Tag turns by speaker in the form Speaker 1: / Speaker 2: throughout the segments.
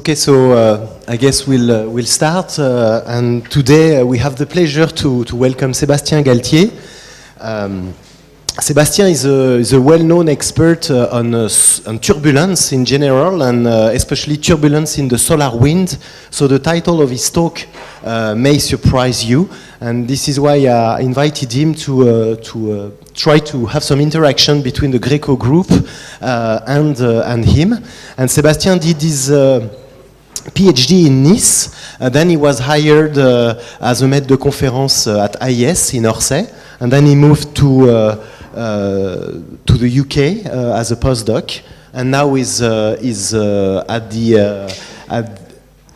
Speaker 1: Okay, so I guess we'll start, and today we have the pleasure to welcome Sebastian Galtier. Sebastian is a well-known expert on turbulence in general, and especially turbulence in the solar wind. So the title of his talk may surprise you, and this is why I invited him to try to have some interaction between the Greco group and him. And Sebastian did his PhD in Nice, then he was hired as a maître de conférence at IES in Orsay, and then he moved to the UK as a postdoc, and now is at the.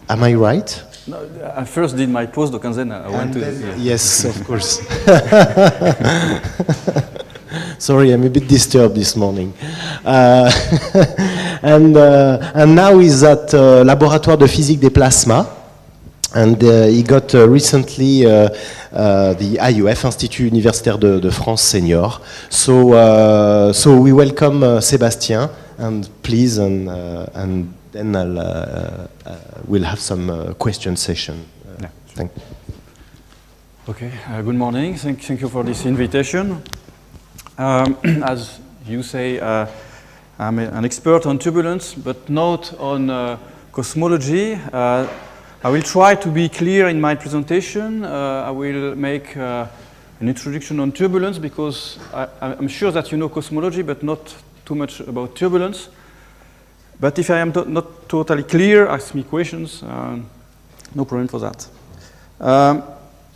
Speaker 1: Am I right?
Speaker 2: No, I first did my postdoc and then I went to.
Speaker 1: Yeah. Yes, of course. Sorry, I'm a bit disturbed this morning. And now he's at Laboratoire de Physique des Plasmas, and he got recently the IUF, Institut Universitaire de France Senior. So we welcome Sébastien, and please, and then we'll have some question session.
Speaker 2: Yeah, sure.
Speaker 1: Thank you.
Speaker 2: Okay, good morning. Thank you for this invitation. As you say, I'm an expert on turbulence, but not on cosmology. I will try to be clear in my presentation. I will make an introduction on turbulence because I'm sure that you know cosmology, but not too much about turbulence. But if I am not totally clear, ask me questions. No problem for that.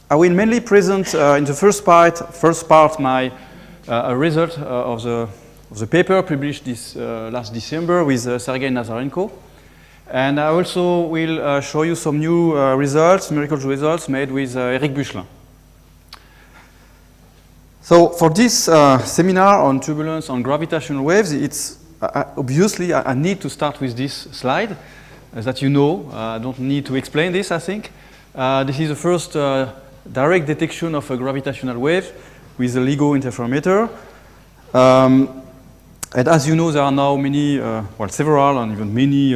Speaker 2: I will mainly present in the first part my a result of the paper published this last December with Sergei Nazarenko. And I also will show you some new results, numerical results made with Eric Buchelin. So for this seminar on turbulence on gravitational waves, it's obviously I need to start with this slide that you know. I don't need to explain this, I think. This is the first direct detection of a gravitational wave with the Ligo interferometer. And as you know, there are now many, several and even many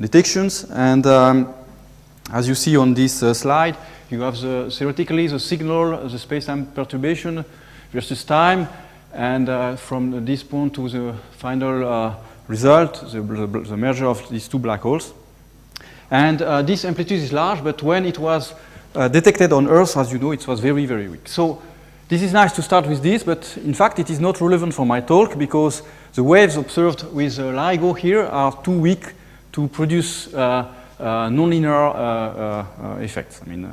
Speaker 2: detections. And as you see on this slide, you have theoretically the signal, the space-time perturbation versus time. And from this point to the final result, the merger of these two black holes. And this amplitude is large, but when it was detected on Earth, as you know, it was very, very weak. So this is nice to start with this, but in fact it is not relevant for my talk because the waves observed with LIGO here are too weak to produce nonlinear effects. I mean,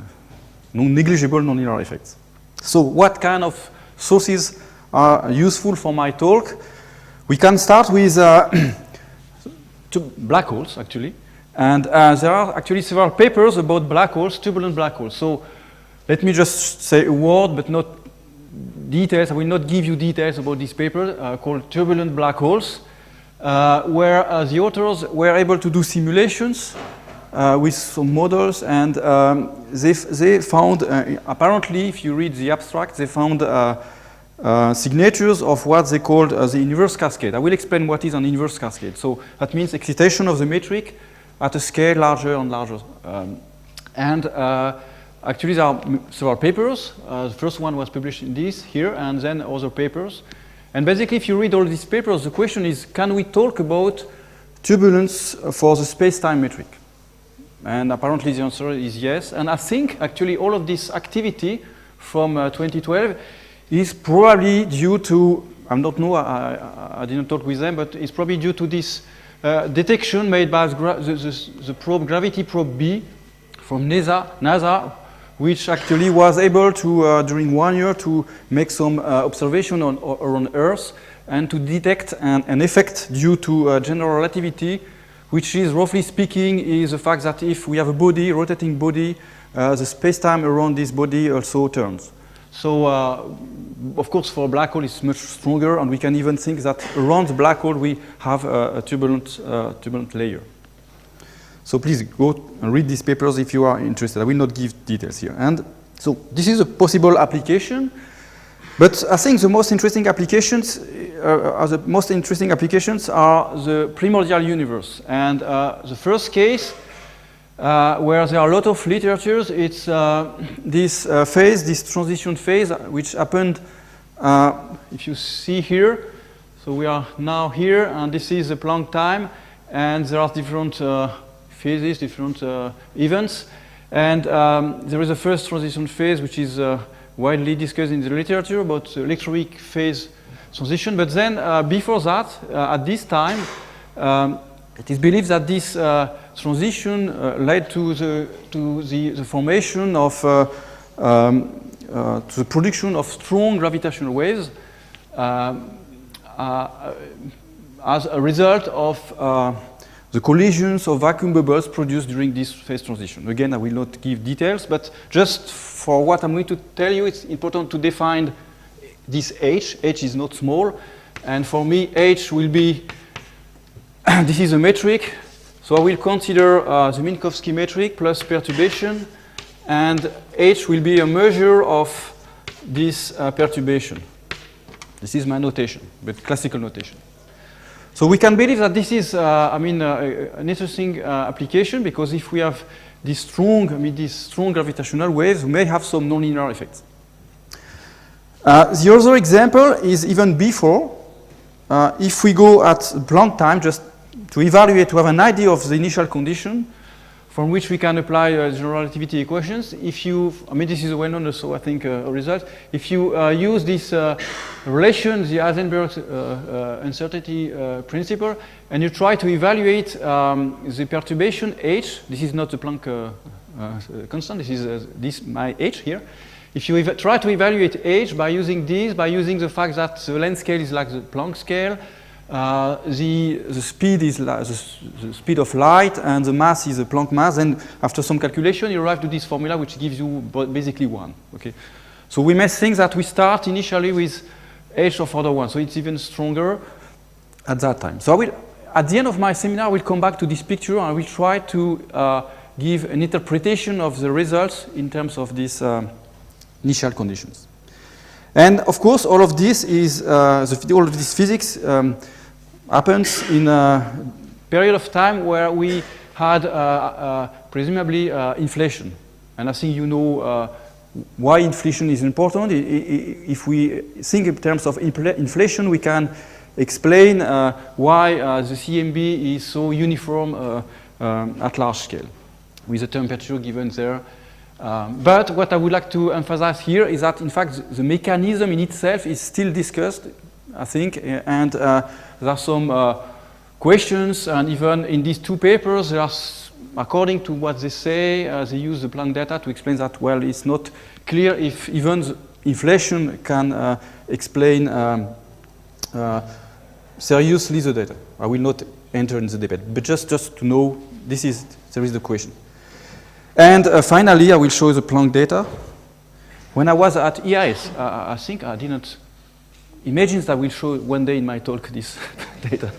Speaker 2: negligible nonlinear effects. So what kind of sources are useful for my talk? We can start with black holes, actually. And there are actually several papers about black holes, turbulent black holes. So let me just say a word, but not details. I will not give you details about this paper called Turbulent Black Holes, where the authors were able to do simulations with some models, and they found, apparently, if you read the abstract, they found signatures of what they called the Universe Cascade. I will explain what is an Universe Cascade. So that means excitation of the metric at a scale larger and larger. Actually, there are several papers. The first one was published in this here, and then other papers. And basically, if you read all these papers, the question is, can we talk about turbulence for the space-time metric? And apparently the answer is yes. And I think, actually, all of this activity from 2012 is probably due to, I don't know, I didn't talk with them, but it's probably due to this detection made by the probe, Gravity Probe B from NASA, which actually was able to, during 1 year, to make some observation around Earth and to detect an effect due to general relativity, which is, roughly speaking, is the fact that if we have a body, rotating body, the space-time around this body also turns. So, of course, for a black hole, it's much stronger, and we can even think that around the black hole, we have a turbulent layer. So please go and read these papers if you are interested. I will not give details here. And so this is a possible application, but I think the most interesting applications are the Primordial Universe. And the first case where there are a lot of literatures. It's this phase, this transition phase, which happened, if you see here. So we are now here, and this is the Planck time, and there are different phases, different events. And there is a first transition phase, which is widely discussed in the literature about the electroweak phase transition. But then before that, at this time, it is believed that this transition led to the formation of, to the production of strong gravitational waves as a result of the collisions of vacuum bubbles produced during this phase transition. Again, I will not give details, but just for what I'm going to tell you, it's important to define this H. H is not small, and for me, H will be, this is a metric, so I will consider the Minkowski metric plus perturbation, and H will be a measure of this perturbation. This is my notation, but classical notation. So we can believe that this is, an interesting application, because if we have these strong gravitational waves, we may have some nonlinear effects. The other example is even before. If we go at Planck time, just to evaluate, to have an idea of the initial condition from which we can apply general relativity equations. If you, this is a well-known also, I think, a result. If you use this relation, the Heisenberg uncertainty principle, and you try to evaluate the perturbation H, this is not the Planck constant, this is my H here. If you try to evaluate H by using this, by using the fact that the length scale is like the Planck scale, the speed is the speed of light, and the mass is the Planck mass, and after some calculation you arrive to this formula which gives you basically 1. Okay, so we may think that we start initially with H of order 1, so it's even stronger at that time. So I will, at the end of my seminar, I will come back to this picture, and I will try to give an interpretation of the results in terms of these initial conditions. And of course, all of this is all of this physics happens in a period of time where we had presumably inflation. And I think you know why inflation is important. If we think in terms of inflation, we can explain why the CMB is so uniform at large scale, with the temperature given there. But what I would like to emphasize here is that, in fact, the mechanism in itself is still discussed, I think, and there are some questions, and even in these two papers, there are, according to what they say, they use the Planck data to explain that, well, it's not clear if even the inflation can explain seriously the data. I will not enter in the debate, but just to know, there is the question. And finally, I will show you the Planck data. When I was at EIS, I think I didn't imagine that I will show one day in my talk this data.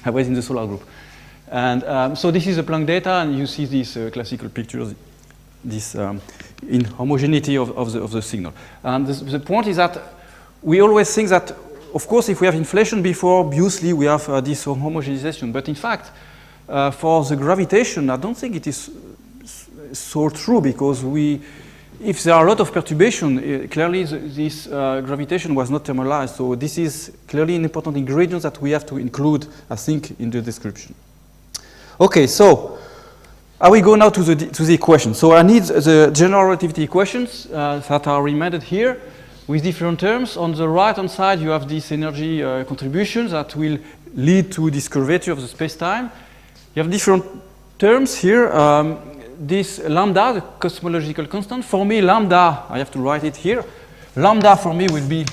Speaker 2: I was in the solar group. And so this is the Planck data, and you see these classical pictures, this inhomogeneity of the signal. And the point is that we always think that, of course, if we have inflation before, obviously we have this homogenization. But in fact, for the gravitation, I don't think it is so true, because if there are a lot of perturbation, clearly this gravitation was not thermalized. So this is clearly an important ingredient that we have to include, I think, in the description. Okay, so I will go now to the equation. So I need the general relativity equations that are reminded here with different terms. On the right-hand side, you have this energy contributions that will lead to this curvature of the space-time. You have different terms here. This lambda, the cosmological constant, for me lambda, I have to write it here, lambda for me will be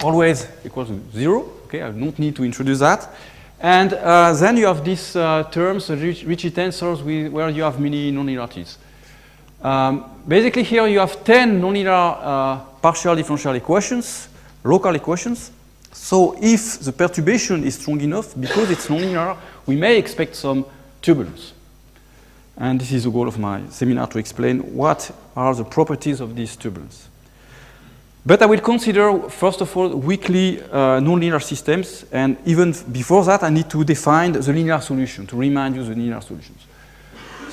Speaker 2: always equal to 0, okay, I don't need to introduce that. And then you have these terms, Ricci tensors, where you have many nonlinearities. Basically here you have 10 nonlinear partial differential equations, local equations. So if the perturbation is strong enough, because it's nonlinear, we may expect some turbulence. And this is the goal of my seminar, to explain what are the properties of this turbulence. But I will consider, first of all, weakly nonlinear systems, and even before that, I need to define the linear solution, to remind you the linear solutions.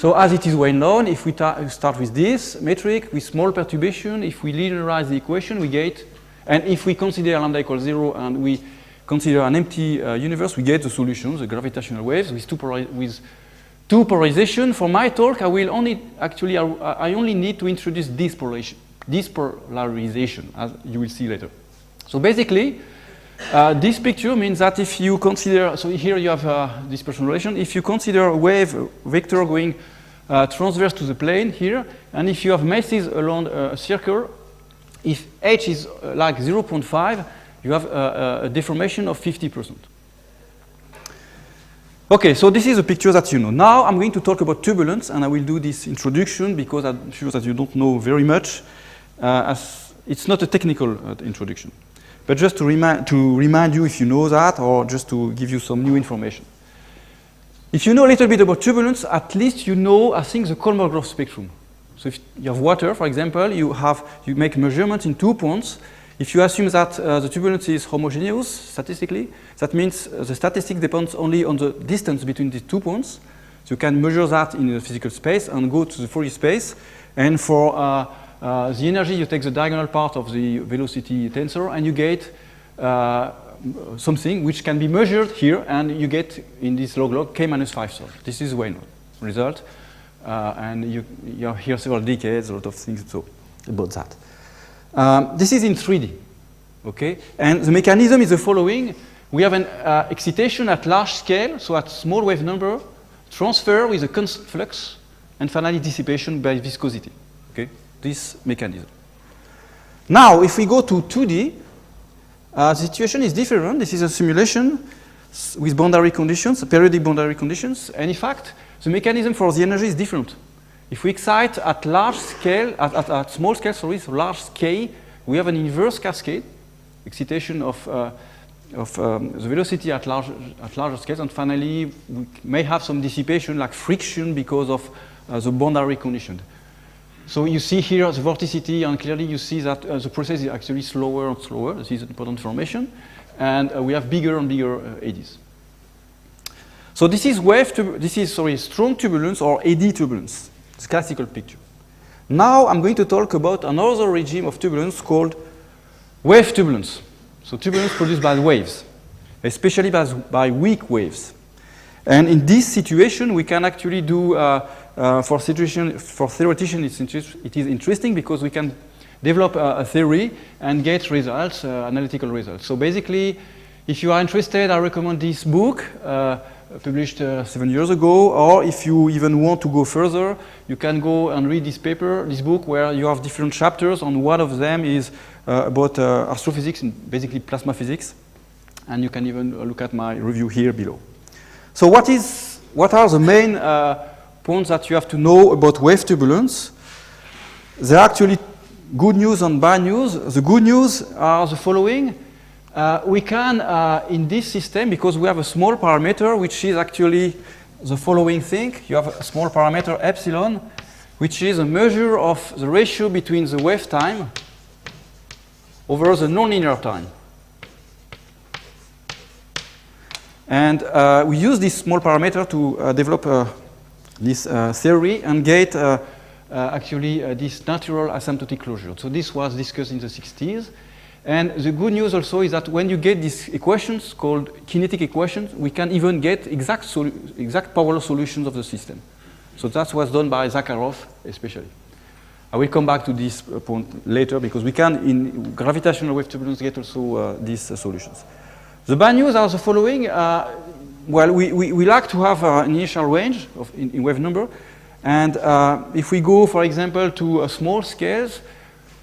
Speaker 2: So as it is well known, if we start with this metric, with small perturbation, if we linearize the equation, we get, and if we consider lambda equals 0 and we consider an empty universe, we get the solutions, the gravitational waves with two polarization. For my talk, I will only, actually, I only need to introduce this polarization, as you will see later. So basically, this picture means that if you consider, so here you have dispersion relation, if you consider a wave vector going transverse to the plane here, and if you have masses along a circle, if h is like 0.5, you have a deformation of 50%. Okay, so this is a picture that you know. Now I'm going to talk about turbulence, and I will do this introduction because I'm sure that you don't know very much, as it's not a technical introduction. But just to remind you if you know that, or just to give you some new information. If you know a little bit about turbulence, at least you know, I think, the Kolmogorov spectrum. So if you have water, for example, you make measurements in 2 points. If you assume that the turbulence is homogeneous statistically, that means the statistic depends only on the distance between the 2 points. So you can measure that in a physical space and go to the Fourier space. And for the energy, you take the diagonal part of the velocity tensor, and you get something which can be measured here, and you get in this log k minus 5 solve. This is well known result, and you have here several decades, a lot of things about that. This is in 3D, okay? And the mechanism is the following. We have an excitation at large scale, so at small wave number, transfer with a constant flux, and finally dissipation by viscosity, okay? This mechanism. Now, if we go to 2D, the situation is different. This is a simulation with boundary conditions, periodic boundary conditions, and in fact, the mechanism for the energy is different. If we excite at large scale, at small scale, sorry, so large scale, we have an inverse cascade, excitation of the velocity at larger scales, and finally, we may have some dissipation like friction because of the boundary condition. So you see here the vorticity, and clearly you see that the process is actually slower and slower. This is important information. And we have bigger and bigger eddies. So this is strong turbulence or eddy turbulence. It's a classical picture. Now I'm going to talk about another regime of turbulence called wave turbulence. So turbulence produced by waves, especially by weak waves. And in this situation, we can actually do, for theoreticians, it is interesting because we can develop a theory and get results, analytical results. So basically, if you are interested, I recommend this book, published 7 years ago, or if you even want to go further, you can go and read this book, where you have different chapters, and one of them is about astrophysics and basically plasma physics. And you can even look at my review here below. So what are the main points that you have to know about wave turbulence? There are actually good news and bad news. The good news are the following. We can, in this system, because we have a small parameter, which is actually the following thing. You have a small parameter epsilon, which is a measure of the ratio between the wave time over the nonlinear time. And we use this small parameter to develop this theory and get actually this natural asymptotic closure. So this was discussed in the 60s. And the good news also is that when you get these equations called kinetic equations, we can even get exact power solutions of the system. So that was done by Zakharov especially. I will come back to this point later because we can, in gravitational wave turbulence, get also these solutions. The bad news are the following. Well, we like to have an initial range in wave number. And if we go, for example, to small scales,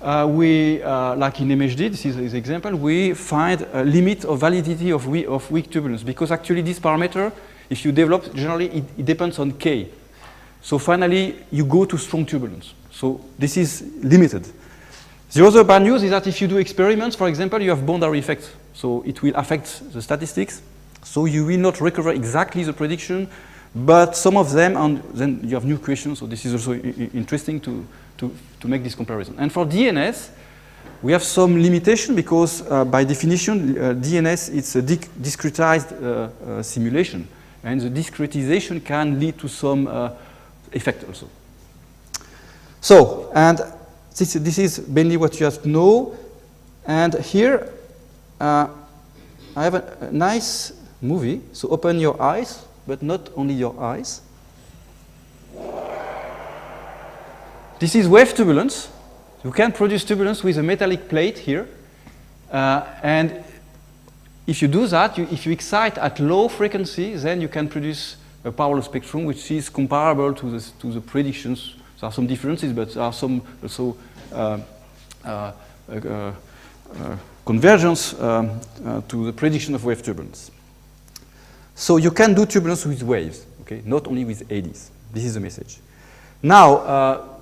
Speaker 2: like in MHD, this is the example, we find a limit of validity of weak turbulence. Because actually this parameter, if you develop, generally it depends on K. So finally, you go to strong turbulence. So this is limited. The other bad news is that if you do experiments, for example, you have boundary effects. So it will affect the statistics. So you will not recover exactly the prediction, but some of them, and then you have new questions. So this is also interesting to make this comparison. And for DNS, we have some limitation because by definition, DNS is a discretized simulation. And the discretization can lead to some effect also. So, and this is mainly what you have to know. And here, I have a nice movie. So open your eyes, but not only your eyes. This is wave turbulence. You can produce turbulence with a metallic plate here. And if you do that, if you excite at low frequency, then you can produce a parallel spectrum which is comparable to the predictions. There are some differences, but there are some also convergence to the prediction of wave turbulence. So you can do turbulence with waves, okay? Not only with eddies. This is the message. Now,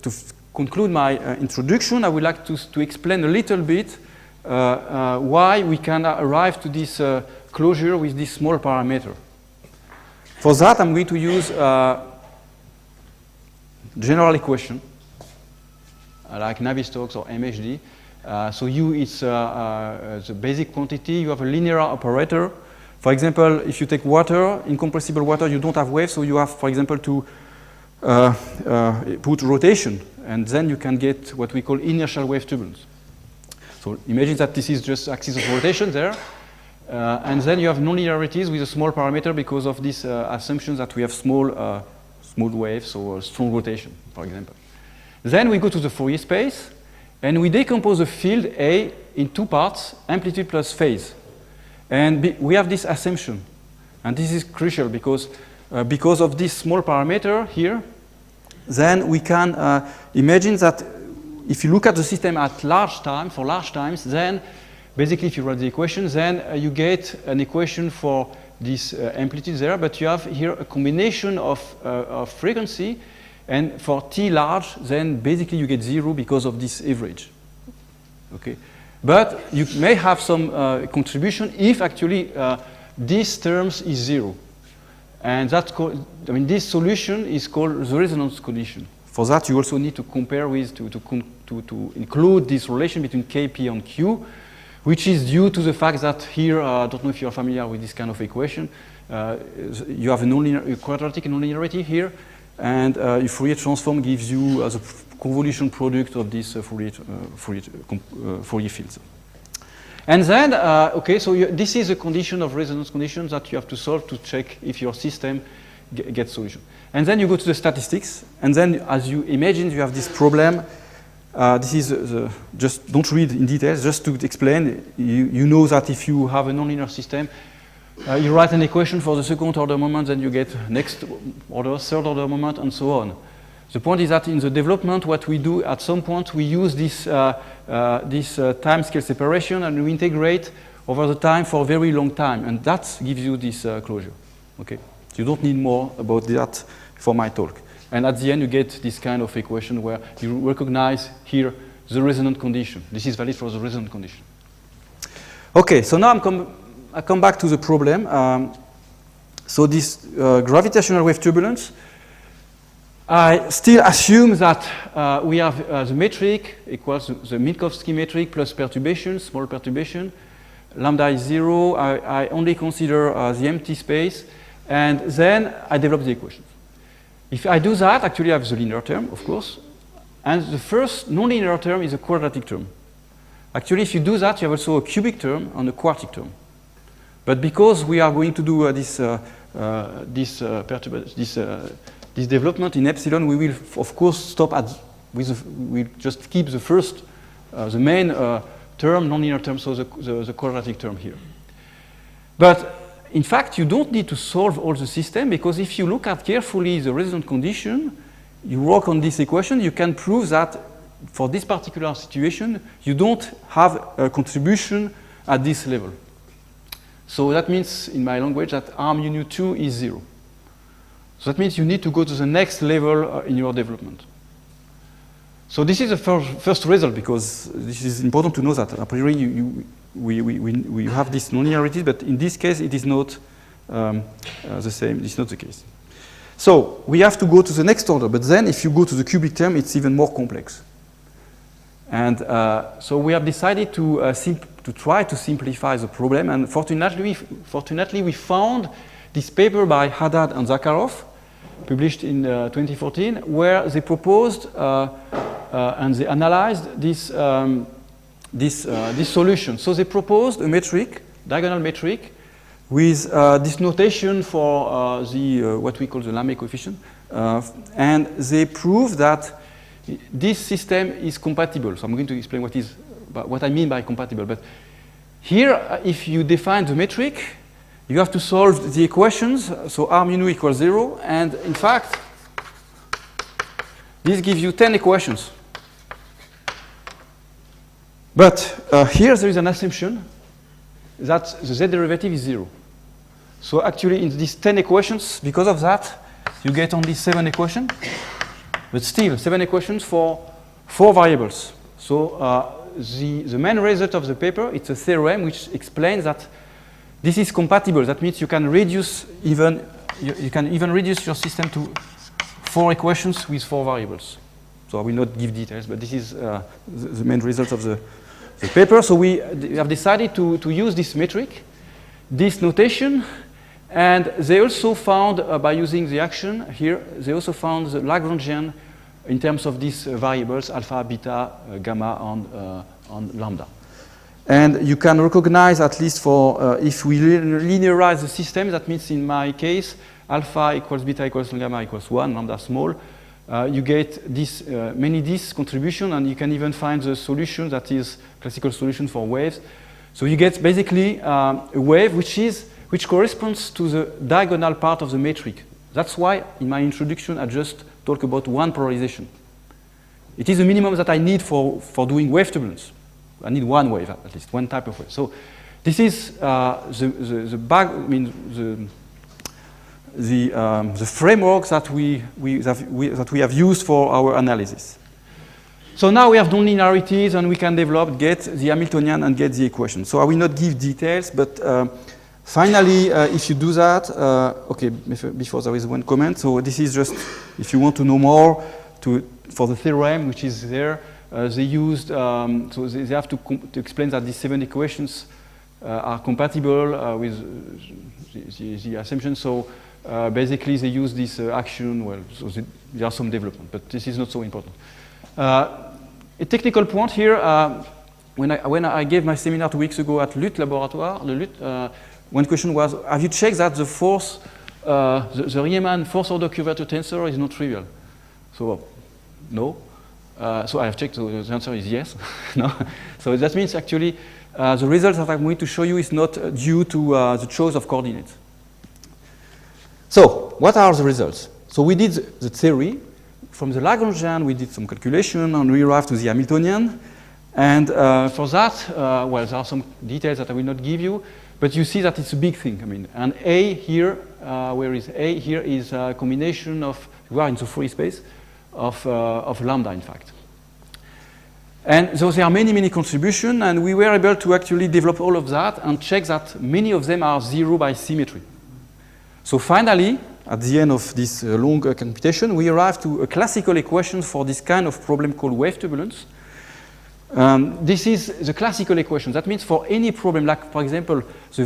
Speaker 2: to conclude my introduction, I would like to explain a little bit why we can arrive to this closure with this small parameter. For that, I'm going to use general equation, like Navier-Stokes or MHD. So U is the basic quantity. You have a linear operator. For example, if you take water, incompressible water, you don't have waves, so you have, for example, to put rotation, and then you can get what we call inertial wave turbulence. So imagine that this is just axis of rotation there, and then you have nonlinearities with a small parameter because of this assumption that we have small waves or strong rotation, for example. Then we go to the Fourier space, and we decompose the field A in two parts, amplitude plus phase. And we have this assumption, and this is crucial because of this small parameter here, then we can imagine that if you look at the system at large time, for large times, then basically if you write the equation, then you get an equation for this amplitude there, but you have here a combination of frequency, and for T large, then basically you get 0 because of this average. Okay, but you may have some contribution if actually this terms is 0. And that's this solution is called the resonance condition. For that, you also need to compare with, to include this relation between Kp and Q, which is due to the fact that here, I don't know if you're familiar with this kind of equation, you have a quadratic nonlinearity here, and your Fourier transform gives you the convolution product of this Fourier fields. And then, okay, so this is a condition of resonance conditions that you have to solve to check if your system gets solution. And then you go to the statistics, and then as you imagine, you have this problem. This is just don't read in details, just to explain. You know that if you have a nonlinear system, you write an equation for the second order moment, then you get next order, third order moment, and so on. The point is that in the development, what we do at some point, we use this time scale separation, and we integrate over the time for a very long time, and that gives you this closure. Okay, you don't need more about that for my talk. And at the end, you get this kind of equation where you recognize here the resonant condition. This is valid for the resonant condition. Okay, so now I come back to the problem. So this gravitational wave turbulence, I still assume that we have the metric equals the Minkowski metric plus perturbation, small perturbation. Lambda is 0. I only consider the empty space, and then I develop the equation. If I do that, actually I have the linear term, of course, and the first nonlinear term is a quadratic term. Actually, if you do that, you have also a cubic term and a quartic term. But because we are going to do this development in epsilon, we will of course stop at we just keep the first, the main term, nonlinear term, so the quadratic term here. But in fact, you don't need to solve all the system, because if you look at carefully the resonant condition, you work on this equation, you can prove that for this particular situation, you don't have a contribution at this level. So that means, in my language, that arm nu2 is 0. So that means you need to go to the next level in your development. So this is the first result, because this is important to know that a priori we have this nonlinearity, but in this case it is not the same. It's not the case. So we have to go to the next order, but then if you go to the cubic term, it's even more complex. And so we have decided to try to simplify the problem, and fortunately we found this paper by Haddad and Zakharov, published in 2014, where they proposed and they analyzed this solution. So they proposed a metric, diagonal metric, with this notation for what we call the Lamé coefficient, and they proved that this system is compatible. So I'm going to explain what I mean by compatible. But here, if you define the metric, you have to solve the equations. So R mu nu equals 0, and in fact, this gives you 10 equations. But here there is an assumption that the z derivative is 0. So actually, in these 10 equations, because of that, you get only 7 equations, but still 7 equations for 4 variables. So the main result of the paper, it's a theorem which explains that this is compatible. That means you can reduce even reduce your system to 4 equations with 4 variables. So I will not give details, but this is the main result of the paper. So we have decided to use this metric, this notation, and they also found, by using the action here, they also found the Lagrangian in terms of these variables, alpha, beta, gamma, and lambda. And you can recognize, at least for, if we linearize the system, that means in my case, alpha equals beta equals gamma equals 1, lambda small, you get this many this contribution, and you can even find the solution that is classical solution for waves. So you get basically a wave which corresponds to the diagonal part of the metric. That's why in my introduction I just talk about one polarization. It is the minimum that I need for doing wave turbulence. I need one wave, at least one type of wave. So this is the framework that we have used for our analysis. So now we have nonlinearities, and we can get the Hamiltonian and get the equation. So I will not give details, but finally, if you do that, okay, before there is one comment. So this is just, if you want to know more for the theorem, which is there, they used, so they have to explain that these 7 equations are compatible with the assumption. So basically, they use this action. Well, so there are some development, but this is not so important. A technical point here, when I gave my seminar 2 weeks ago at LUT Laboratoire, one question was, have you checked that the force, the Riemann force order curvature tensor is not trivial? So, no. So I have checked, so the answer is yes. No. So that means actually the result that I'm going to show you is not due to the choice of coordinates. So what are the results? So we did the theory. From the Lagrangian, we did some calculation, and we arrived to the Hamiltonian. And for that, well, there are some details that I will not give you, but you see that it's a big thing. I mean, and A here, where is A? Here is a combination of, we are in the free space, of lambda, in fact. And so there are many, many contributions, and we were able to actually develop all of that and check that many of them are 0 by symmetry. So finally, at the end of this long computation, we arrived to a classical equation for this kind of problem called wave turbulence. This is the classical equation. That means for any problem, like for example, the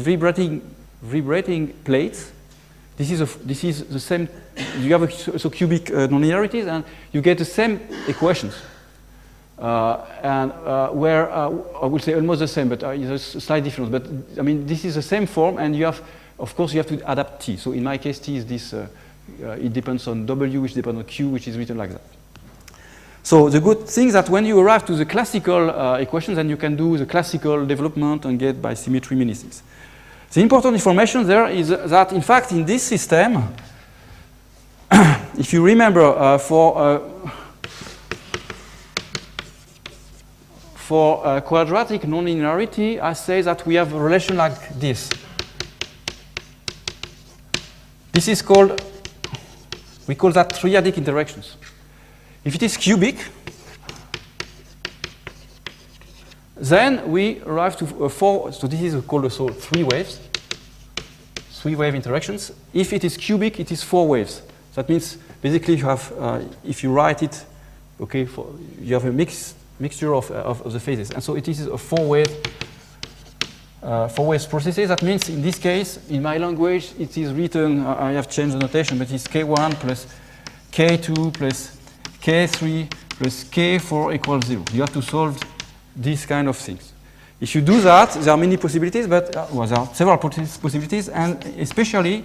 Speaker 2: vibrating plates, this is the same. You have so cubic nonlinearities, and you get the same equations. Where I would say almost the same, but there's a slight difference. But I mean, this is the same form, and you have, of course, you have to adapt T. So in my case, T is this. It depends on W, which depends on Q, which is written like that. So the good thing is that when you arrive to the classical equations, then you can do the classical development and get by symmetry many things. The important information there is that, in fact, in this system, if you remember, for quadratic nonlinearity, I say that we have a relation like this. This is called, we call that triadic interactions. If it is cubic, then we arrive to 4, so this is called also 3 waves, 3 wave interactions. If it is cubic, it is 4 waves. That means basically you have, if you write it, okay, you have a mixture of the phases. And so it is a 4 wave four-waves processes. That means in this case, in my language, it is written, I have changed the notation, but it's K1 plus K2 plus K3 plus K4 equals 0. You have to solve these kind of things. If you do that, there are many possibilities, but well, there are several possibilities, and especially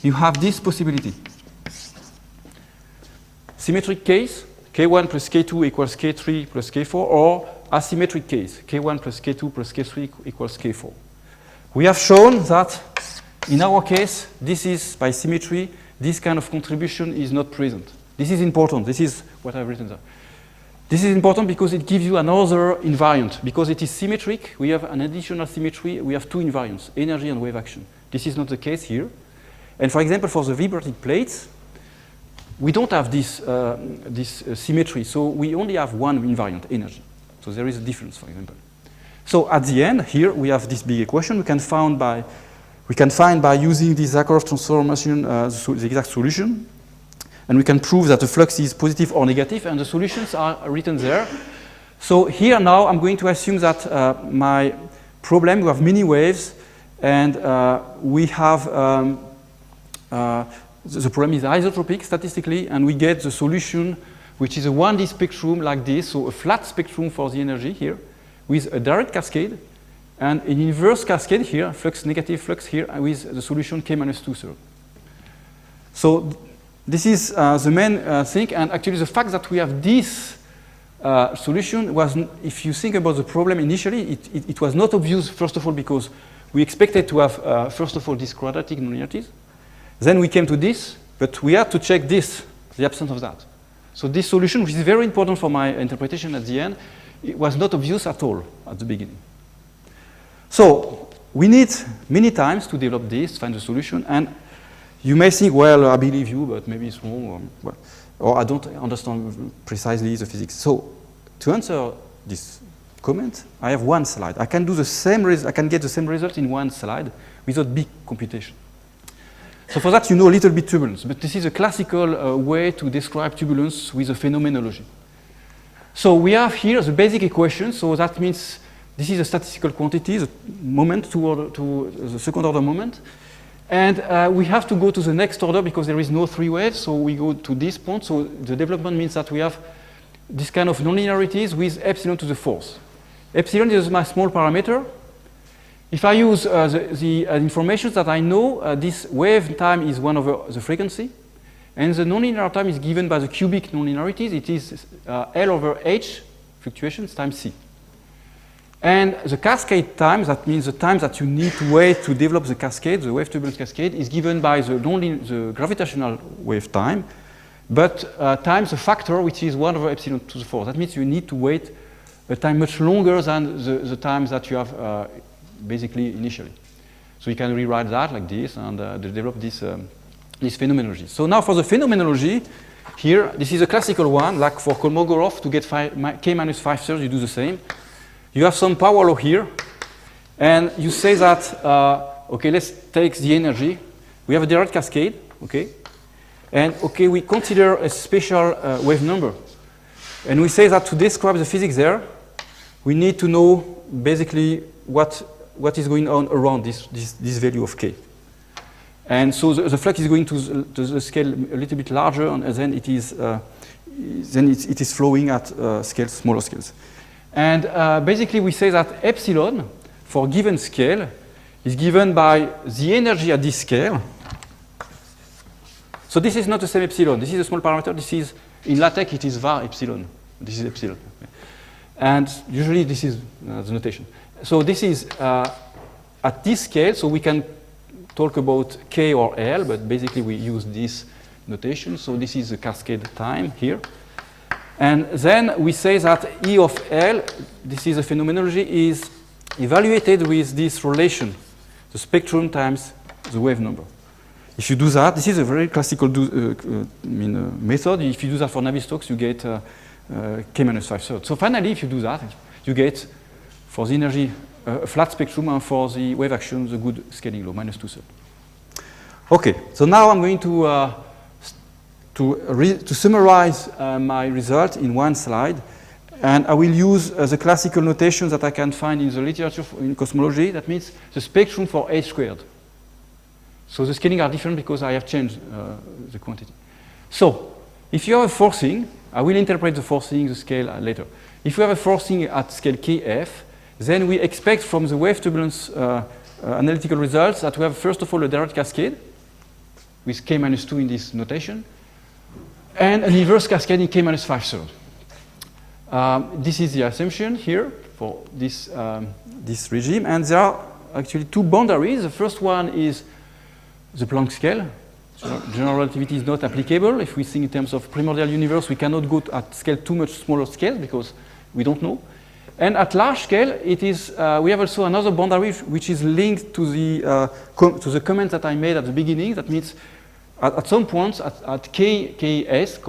Speaker 2: you have this possibility. Symmetric case, K1 plus K2 equals K3 plus K4, or asymmetric case, K1 plus K2 plus K3 equals K4. We have shown that in our case, this is by symmetry, this kind of contribution is not present. This is important. This is what I've written there. This is important because it gives you another invariant. Because it is symmetric, we have an additional symmetry. We have two invariants, energy and wave action. This is not the case here. And for example, for the vibrating plates, we don't have this, symmetry. So we only have one invariant, energy. So there is a difference, for example. So at the end, here we have this big equation. We can find by using this Zakharov transformation the exact solution. And we can prove that the flux is positive or negative, and the solutions are written there. So here now I'm going to assume that my problem, we have many waves, and we have the problem is isotropic statistically, and we get the solution, which is a 1D spectrum like this, so a flat spectrum for the energy here, with a direct cascade, and an inverse cascade here, flux, negative flux here, with the solution K minus 2/3. So this is the main thing, and actually the fact that we have this solution was, if you think about the problem initially, it was not obvious, first of all, because we expected to have, first of all, these quadratic nonlinearities. Then we came to this, but we had to check this, the absence of that. So this solution, which is very important for my interpretation at the end, it was not obvious at all at the beginning. So we need many times to develop this, find the solution, and you may think, well, I believe you, but maybe it's wrong, or I don't understand precisely the physics. So to answer this comment, I have one slide. I can do the same I can get the same result in one slide without big computation. So for that, you know a little bit turbulence, but this is a classical way to describe turbulence with a phenomenology. So we have here the basic equation, so that means this is a statistical quantity, the moment to the second order moment. And we have to go to the next order because there is no three waves, so we go to this point. So the development means that we have this kind of nonlinearities with epsilon to the fourth. Epsilon is my small parameter. If I use the information that I know, this wave time is 1 over the frequency, and the nonlinear time is given by the cubic nonlinearities. It is L over H, fluctuations, times C. And the cascade time, that means the time that you need to wait to develop the cascade, the wave turbulence cascade, is given by the gravitational wave time, but times a factor which is 1 over epsilon to the 4. That means you need to wait a time much longer than the times that you have basically initially. So you can rewrite that like this and develop this phenomenology. So now for the phenomenology, here, this is a classical one, like for Kolmogorov, to get K minus 5/3, you do the same. You have some power law here, and you say that, okay, let's take the energy. We have a direct cascade, okay? And, okay, we consider a special wave number. And we say that to describe the physics there, we need to know basically what is going on around this value of K. And so the flux is going to the scale a little bit larger, and then it is flowing at smaller scales. And basically we say that epsilon for given scale is given by the energy at this scale. So this is not the same epsilon. This is a small parameter. This is, in LaTeX, it is var epsilon. This is epsilon. And usually this is the notation. So this is at this scale, so we can talk about K or L, but basically we use this notation. So this is the cascade time here. And then we say that E of L, this is a phenomenology, is evaluated with this relation, the spectrum times the wave number. If you do that, this is a very classical method. If you do that for Navier-Stokes, you get K minus 5/3. So finally, if you do that, you get, for the energy, a flat spectrum, and for the wave action, the good scaling law, minus 2/3. Okay, so now I'm going to summarize my result in one slide. And I will use the classical notation that I can find in the literature in cosmology. That means the spectrum for h squared. So the scaling are different because I have changed the quantity. So if you have a forcing, I will interpret the forcing, the scale later. If you have a forcing at scale kf, then we expect from the wave turbulence analytical results that we have first of all a direct cascade with k minus 2 in this notation, and an inverse cascade in k minus 5/3. This is the assumption here for this, this regime, and there are actually two boundaries. The first one is the Planck scale. So general relativity is not applicable. If we think in terms of primordial universe, we cannot go at scale too much smaller scale because we don't know. And at large scale, it is, we have also another boundary which is linked to the comment that I made at the beginning. That means at some points at Ks,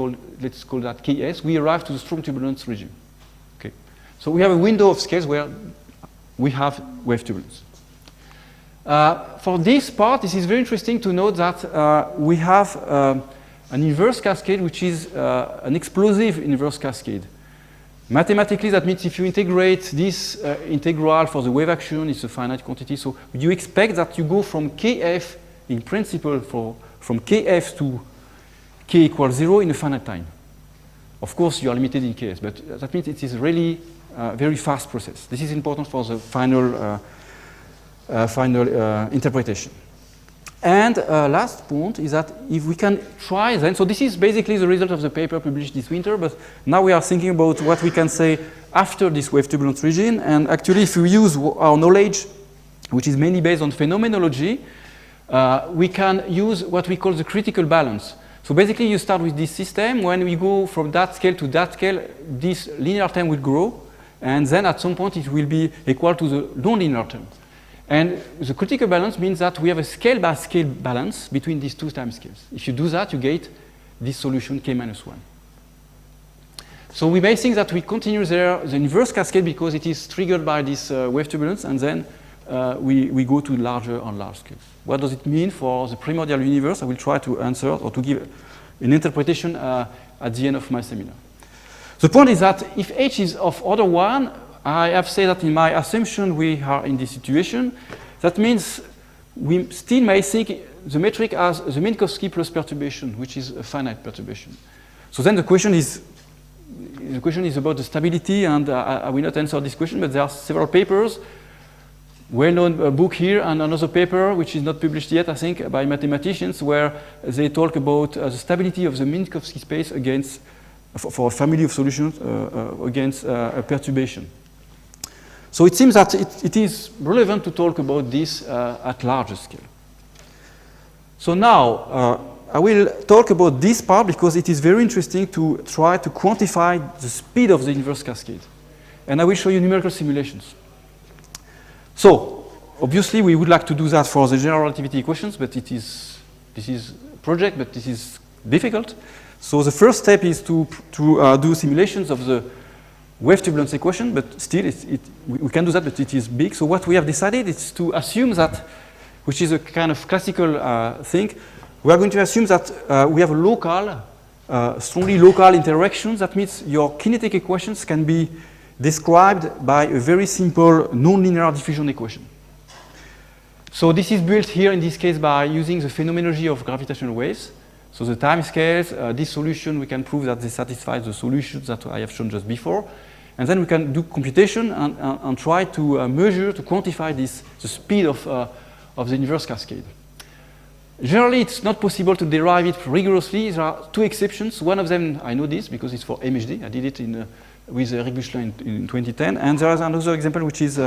Speaker 2: let's call that Ks, we arrive to the strong turbulence regime. Okay. So we have a window of scales where we have wave turbulence. For this part, this is very interesting to note that we have an inverse cascade, which is an explosive inverse cascade. Mathematically, that means if you integrate this integral for the wave action, it's a finite quantity. So you expect that you go from Kf, in principle, from Kf to k equals 0 in a finite time. Of course, you are limited in Ks, but that means it is really a very fast process. This is important for the final interpretation. And last point is that if we can try then, so this is basically the result of the paper published this winter, but now we are thinking about what we can say after this wave turbulence regime. And actually, if we use our knowledge, which is mainly based on phenomenology, we can use what we call the critical balance. So basically, you start with this system. When we go from that scale to that scale, this linear term will grow, and then at some point it will be equal to the non-linear term. And the critical balance means that we have a scale-by-scale balance between these two time scales. If you do that, you get this solution k minus 1. So we may think that we continue there the inverse cascade because it is triggered by this wave turbulence, and then we go to larger and large scales. What does it mean for the primordial universe? I will try to answer or to give an interpretation at the end of my seminar. The point is that if h is of order 1, I have said that in my assumption we are in this situation. That means we still may think the metric as the Minkowski plus perturbation, which is a finite perturbation. So then the question is about the stability, and I will not answer this question, but there are several papers, well-known book here and another paper which is not published yet, I think, by mathematicians, where they talk about the stability of the Minkowski space against, for a family of solutions against a perturbation. So it seems that it is relevant to talk about this at larger scale. So now I will talk about this part because it is very interesting to try to quantify the speed of the inverse cascade. And I will show you numerical simulations. So obviously we would like to do that for the general relativity equations, but this is a project, but this is difficult. So the first step is to do simulations of the wave turbulence equation, but still we can do that, but it is big. So what we have decided is to assume that, which is a kind of classical thing, we are going to assume that we have a local, strongly local interactions. That means your kinetic equations can be described by a very simple nonlinear diffusion equation. So this is built here in this case by using the phenomenology of gravitational waves. So the time scales, this solution, we can prove that they satisfy the solutions that I have shown just before. And then we can do computation and try to measure, to quantify the speed of the inverse cascade. Generally, it's not possible to derive it rigorously. There are two exceptions. One of them, I know this because it's for MHD. I did it with Eric Büchler in 2010. And there is another example which is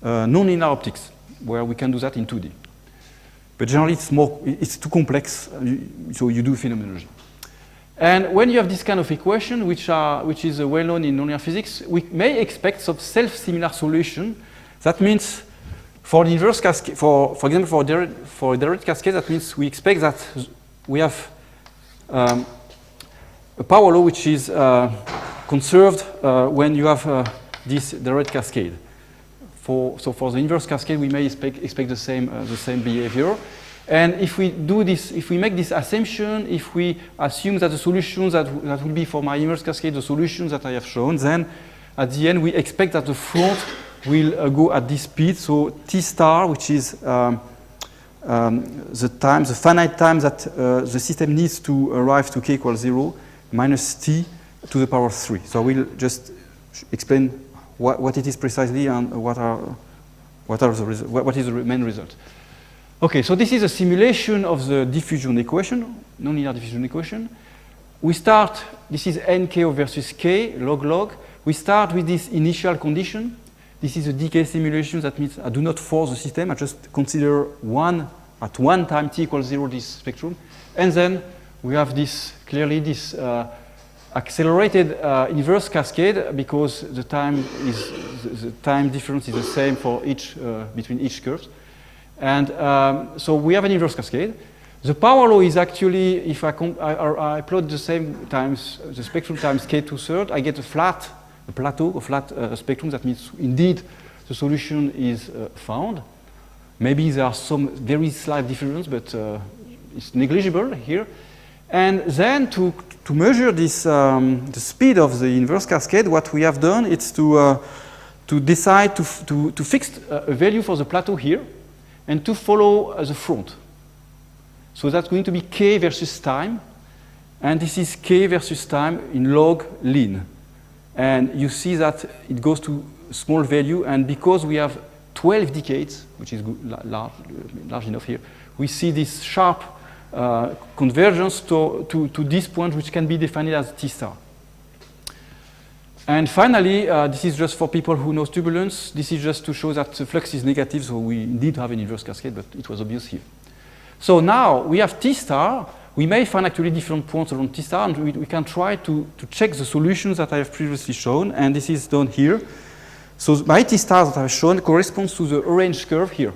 Speaker 2: nonlinear optics, where we can do that in 2D. But generally, it's too complex, so you do phenomenology. And when you have this kind of equation, which is well known in nonlinear physics, we may expect some self-similar solution. That means for the inverse cascade, for example, for a direct cascade, that means we expect that we have a power law which is conserved when you have this direct cascade. So for the inverse cascade, we may expect the same behavior. And if we do this, if we make this assumption, if we assume that the solutions that will be for my inverse cascade, the solutions that I have shown, then at the end we expect that the front will go at this speed. So T star, which is the finite time that the system needs to arrive to k equals 0, minus T to the power 3. So I will just explain what it is precisely and what is the main result. Okay, so this is a simulation of the diffusion equation, nonlinear diffusion equation. We start, this is nk versus k, log. We start with this initial condition. This is a decay simulation. That means I do not force the system. I just consider at one time t equals 0 this spectrum. And then we have this, clearly this accelerated inverse cascade because the time difference is the same for between each curve. And so we have an inverse cascade. The power law is actually, if I plot the same times, the spectrum times k 2/3, I get a flat spectrum. That means indeed the solution is found. Maybe there are some very slight differences, but it's negligible here. And then to measure this, the speed of the inverse cascade, what we have done is to decide to fix a value for the plateau here, and to follow the front. So that's going to be k versus time, and this is k versus time in log ln. And you see that it goes to a small value, and because we have 12 decades, which is large enough here, we see this sharp convergence to this point, which can be defined as T star. And finally, this is just for people who know turbulence. This is just to show that the flux is negative, so we indeed have an inverse cascade, but it was obvious here. So now we have T star. We may find actually different points around T star, and we can try to check the solutions that I have previously shown, and this is done here. So my T star that I have shown corresponds to the orange curve here.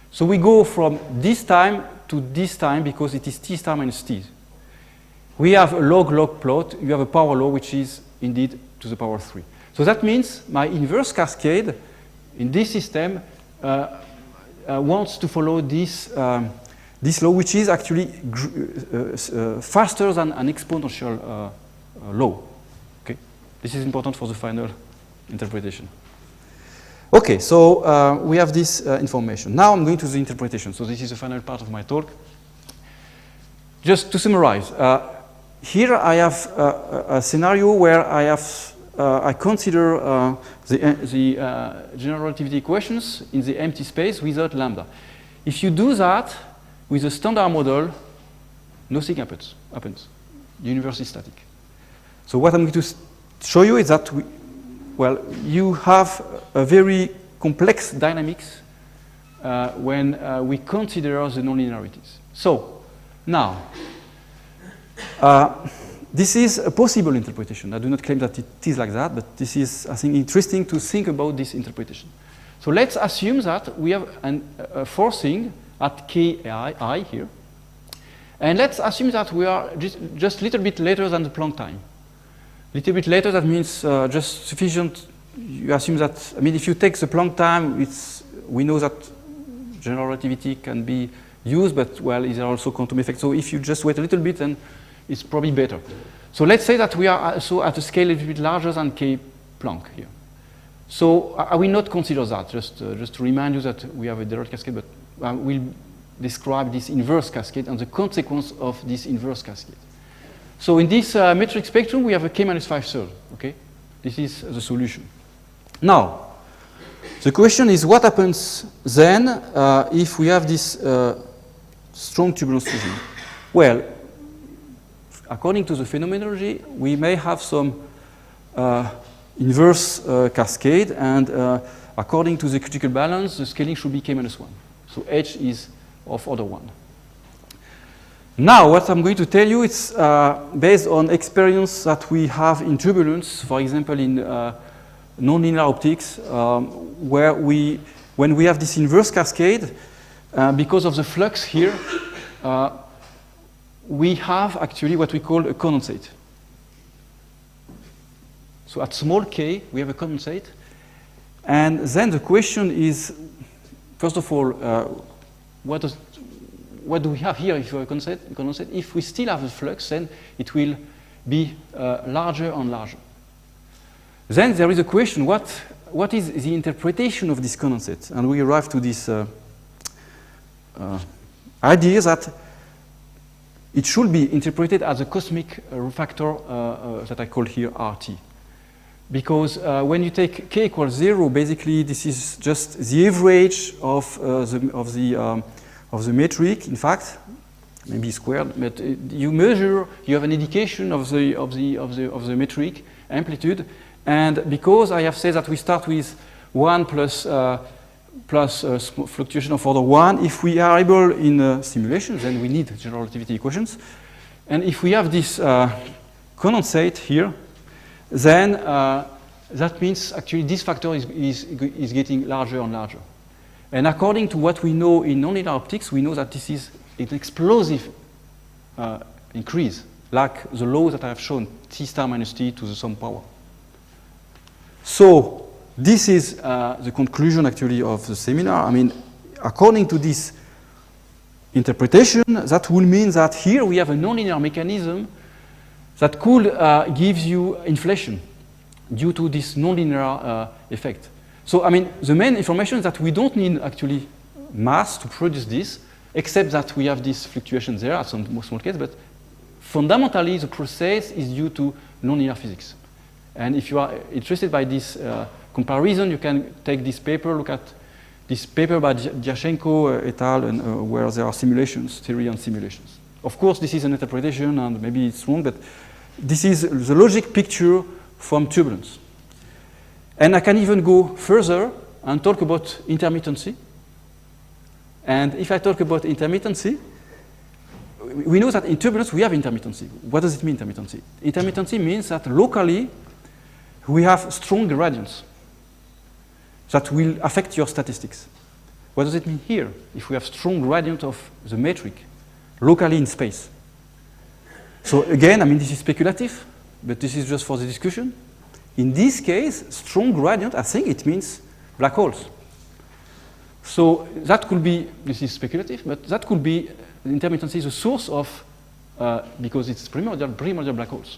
Speaker 2: So we go from this time to this time because it is T star minus T. We have a log plot. You have a power law, which is indeed to the power 3. So that means my inverse cascade in this system wants to follow this law, which is actually faster than an exponential law. Okay, this is important for the final interpretation. Okay, so we have this information. Now I'm going to the interpretation. So this is the final part of my talk. Just to summarize, here I have a scenario where I consider the general relativity equations in the empty space without lambda. If you do that with a standard model, nothing happens. The universe is static. So what I'm going to show you is that you have a very complex dynamics when we consider the nonlinearities. So now, this is a possible interpretation. I do not claim that it is like that, but this is, I think, interesting to think about this interpretation. So let's assume that we have a forcing at ki here, and let's assume that we are just a little bit later than the Planck time. A little bit later, that means just sufficient. You assume that, I mean, if you take the Planck time, we know that general relativity can be used, but well, is there also quantum effect? So if you just wait a little bit, then it's probably better. So let's say that we are also at a scale a little bit larger than K Planck here. So I will not consider that, just to remind you that we have a direct cascade, but I will describe this inverse cascade and the consequence of this inverse cascade. So in this metric spectrum, we have a K minus 5/3, okay? This is the solution. Now, the question is what happens then if we have this strong turbulence fusion? Well, according to the phenomenology, we may have some inverse cascade, and according to the critical balance, the scaling should be K minus 1. So H is of order 1. Now, what I'm going to tell you is based on experience that we have in turbulence, for example, in nonlinear optics, where when we have this inverse cascade, because of the flux here, we have actually what we call a condensate. So at small k, we have a condensate. And then the question is, first of all, what do we have here if you have a condensate? If we still have the flux, then it will be larger and larger. Then there is a question, what is the interpretation of this condensate? And we arrive to this idea that it should be interpreted as a cosmic factor that I call here RT. Because when you take k equals 0, basically this is just the average of the metric, in fact, maybe squared, but you measure, you have an indication of the metric amplitude, and because I have said that we start with 1 plus fluctuation of order 1, if we are able in simulations, then we need general relativity equations, and if we have this condensate here, then that means actually this factor is getting larger and larger. And according to what we know in nonlinear optics, we know that this is an explosive increase, like the law that I have shown, t star minus t to the sum power. So this is the conclusion actually of the seminar. I mean, according to this interpretation, that will mean that here we have a nonlinear mechanism that could give you inflation due to this nonlinear effect. So, I mean, the main information is that we don't need actually mass to produce this, except that we have this fluctuation there at some small case, but fundamentally the process is due to nonlinear physics. And if you are interested by this comparison, you can take this paper, look at this paper by Dyachenko et al., and, where there are simulations, theory and simulations. Of course, this is an interpretation, and maybe it's wrong, but this is the logic picture from turbulence. And I can even go further and talk about intermittency. And if I talk about intermittency, we know that in turbulence we have intermittency. What does it mean, intermittency? Intermittency means that locally we have strong gradients that will affect your statistics. What does it mean here? If we have strong gradient of the metric locally in space. So again, I mean, this is speculative, but this is just for the discussion. In this case, strong gradient, I think it means black holes. So that could be, this is speculative, but that could be, intermittency is a source of, because it's primordial black holes.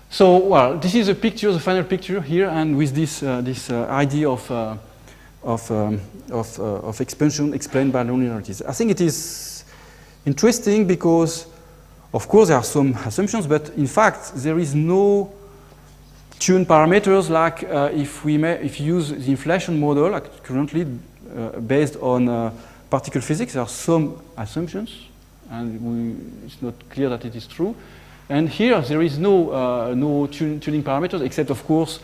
Speaker 2: So, well, this is a picture, the final picture here, and with this, idea of expansion explained by nonlinearities. I think it is interesting because, of course, there are some assumptions, but in fact, there is no tuned parameters like if you use the inflation model, like currently based on particle physics, there are some assumptions, and it's not clear that it is true. And here, there is no tuning parameters, except, of course,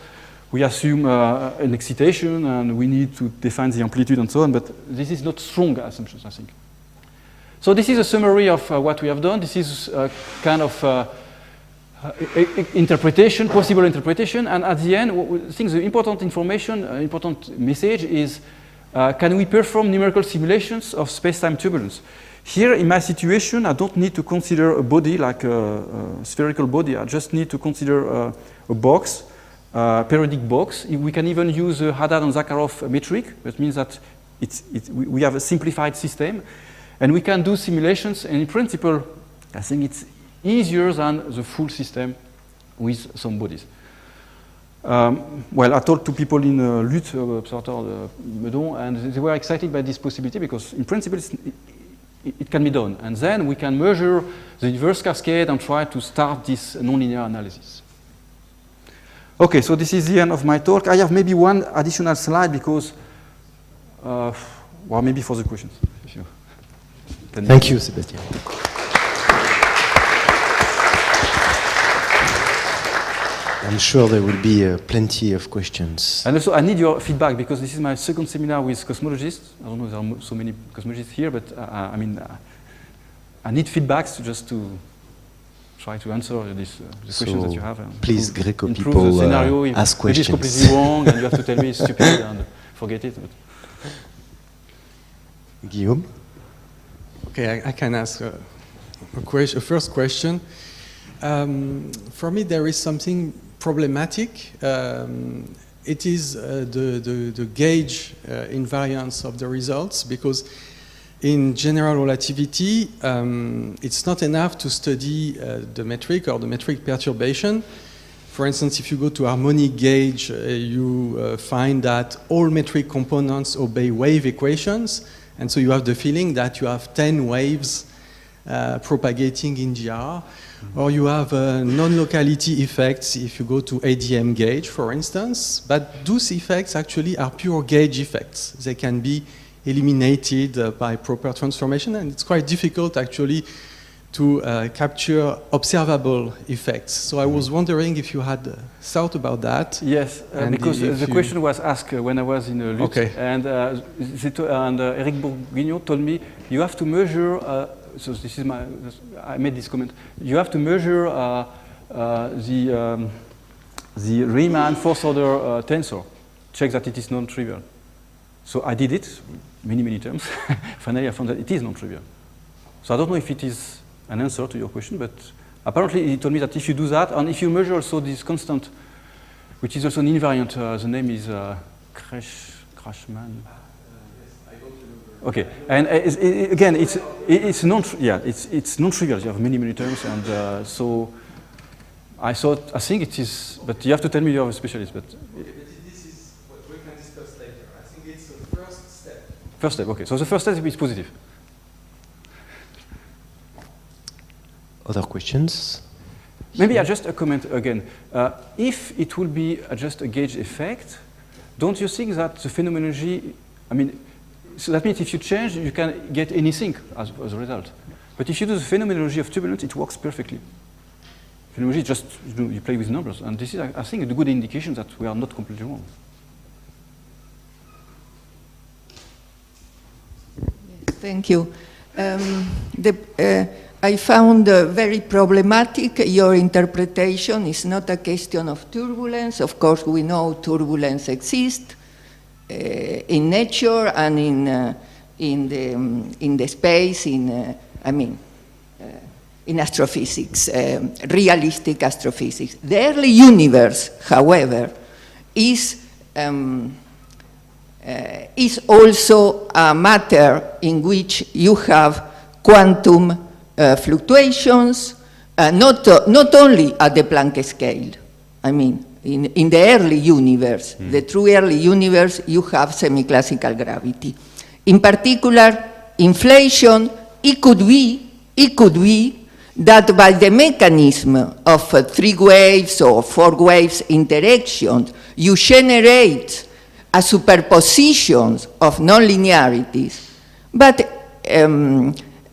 Speaker 2: we assume an excitation, and we need to define the amplitude and so on, but this is not strong assumptions, I think. So this is a summary of what we have done. This is kind of interpretation, possible interpretation, and at the end, I think the important information, important message is, can we perform numerical simulations of space-time turbulence? Here, in my situation, I don't need to consider a body like a spherical body. I just need to consider a box, periodic box. We can even use a Haddad and Zakharov metric. That means that we have a simplified system, and we can do simulations. And in principle, I think it's easier than the full system with some bodies. Well, I talked to people in LUT, Observatoire de Meudon, and they were excited by this possibility because, in principle, it can be done. And then we can measure the universe cascade and try to start this nonlinear analysis. Okay, so this is the end of my talk. I have maybe one additional slide because, well, maybe for the questions. If you
Speaker 1: Thank you, Sébastien. I'm sure there will be plenty of questions.
Speaker 2: And also, I need your feedback because this is my second seminar with cosmologists. I don't know if there are so many cosmologists here, but I mean, I need feedbacks just to try to answer these the questions that you have.
Speaker 1: Please, Greco
Speaker 2: improve
Speaker 1: people,
Speaker 2: the scenario.
Speaker 1: ask questions.
Speaker 2: It is completely wrong, and you have to tell me it's stupid and forget it. But.
Speaker 1: Guillaume?
Speaker 3: Okay, I can ask a first question. For me, there is something problematic. It is the gauge invariance of the results, because in general relativity, it's not enough to study the metric or the metric perturbation. For instance, if you go to harmonic gauge, you find that all metric components obey wave equations, and so you have the feeling that you have 10 waves propagating in GR. Or you have non-locality effects if you go to ADM gauge, for instance, but those effects actually are pure gauge effects. They can be eliminated by proper transformation, and it's quite difficult actually to capture observable effects. So I was wondering if you had thought about that.
Speaker 2: Yes, because the question was asked when I was in Lutz,
Speaker 3: okay.
Speaker 2: And Eric Bourguignon told me you have to measure. So this is I made this comment. You have to measure the Riemann fourth order tensor. Check that it is non-trivial. So I did it many times. Finally, I found that it is non-trivial. So I don't know if it is an answer to your question, but apparently he told me that if you do that, and if you measure also this constant, which is also an invariant, the name is Krashman. Okay, and again, it's non-trivial. You have many terms, and so I think it is, but you have to tell me you are a specialist. But
Speaker 3: this is what we can discuss later. I think it's the first step.
Speaker 2: First step. Okay, so the first step is positive.
Speaker 1: Other questions?
Speaker 2: Maybe just a comment again. If it will be just a gauge effect, don't you think that the phenomenology, I mean, so that means if you change, you can get anything as a result. But if you do the phenomenology of turbulence, it works perfectly. Phenomenology just, you play with numbers. And this is, I think, a good indication that we are not completely wrong.
Speaker 4: Thank you. I found very problematic your interpretation. It's not a question of turbulence. Of course, we know turbulence exists in nature and in the space, in astrophysics, realistic astrophysics. The early universe, however, is also a matter in which you have quantum fluctuations, not only at the Planck scale. I mean, in the early universe, the true early universe, you have semi-classical gravity. In particular, inflation, it could be that by the mechanism of 3 waves or 4 waves interaction, you generate a superposition of nonlinearities, but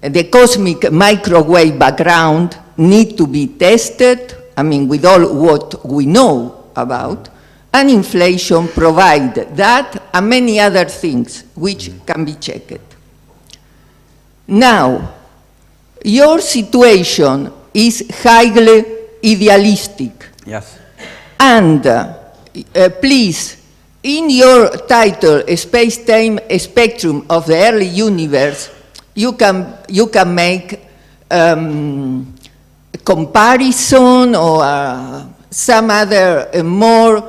Speaker 4: the cosmic microwave background need to be tested, I mean, with all what we know about, and inflation provide that and many other things which can be checked. Now, your situation is highly idealistic.
Speaker 2: Yes.
Speaker 4: And please, in your title, Space-Time Spectrum of the Early Universe, you can make comparison or some other more